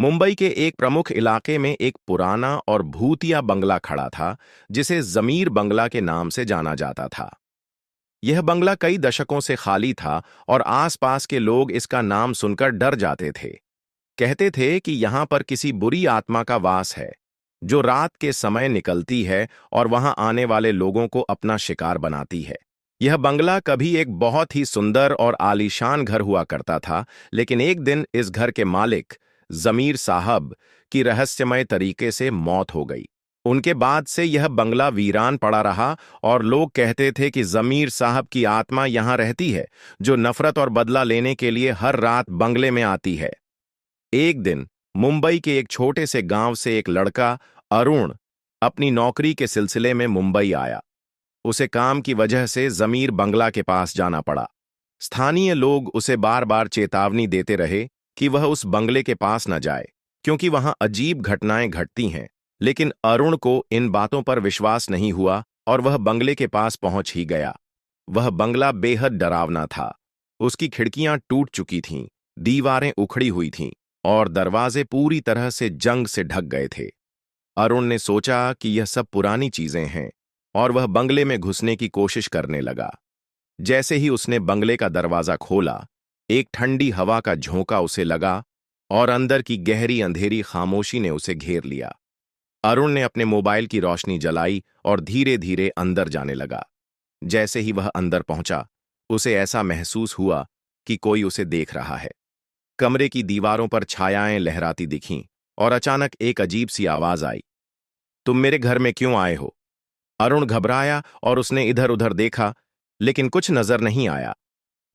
मुंबई के एक प्रमुख इलाके में एक पुराना और भूतिया बंगला खड़ा था, जिसे जमीर बंगला के नाम से जाना जाता था। यह बंगला कई दशकों से खाली था और आसपास के लोग इसका नाम सुनकर डर जाते थे। कहते थे कि यहां पर किसी बुरी आत्मा का वास है, जो रात के समय निकलती है और वहां आने वाले लोगों को अपना शिकार बनाती है। यह बंगला कभी एक बहुत ही सुंदर और आलीशान घर हुआ करता था, लेकिन एक दिन इस घर के मालिक जमीर साहब की रहस्यमय तरीके से मौत हो गई। उनके बाद से यह बंगला वीरान पड़ा रहा और लोग कहते थे कि जमीर साहब की आत्मा यहां रहती है, जो नफरत और बदला लेने के लिए हर रात बंगले में आती है। एक दिन मुंबई के एक छोटे से गांव से एक लड़का अरुण अपनी नौकरी के सिलसिले में मुंबई आया। उसे काम की वजह से जमीर बंगला के पास जाना पड़ा। स्थानीय लोग उसे बार बार चेतावनी देते रहे कि वह उस बंगले के पास न जाए, क्योंकि वहां अजीब घटनाएं घटती हैं। लेकिन अरुण को इन बातों पर विश्वास नहीं हुआ और वह बंगले के पास पहुंच ही गया। वह बंगला बेहद डरावना था। उसकी खिड़कियां टूट चुकी थीं, दीवारें उखड़ी हुई थीं और दरवाजे पूरी तरह से जंग से ढक गए थे। अरुण ने सोचा कि यह सब पुरानी चीजें हैं और वह बंगले में घुसने की कोशिश करने लगा। जैसे ही उसने बंगले का दरवाजा खोला, एक ठंडी हवा का झोंका उसे लगा और अंदर की गहरी अंधेरी खामोशी ने उसे घेर लिया। अरुण ने अपने मोबाइल की रोशनी जलाई और धीरे धीरे अंदर जाने लगा। जैसे ही वह अंदर पहुंचा, उसे ऐसा महसूस हुआ कि कोई उसे देख रहा है। कमरे की दीवारों पर छायाएं लहराती दिखीं और अचानक एक अजीब सी आवाज आई, तुम मेरे घर में क्यों आए हो? अरुण घबराया और उसने इधर उधर देखा, लेकिन कुछ नजर नहीं आया।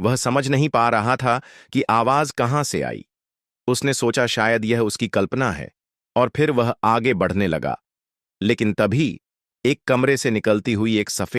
वह समझ नहीं पा रहा था कि आवाज कहां से आई। उसने सोचा शायद यह उसकी कल्पना है और फिर वह आगे बढ़ने लगा। लेकिन तभी एक कमरे से निकलती हुई एक सफेद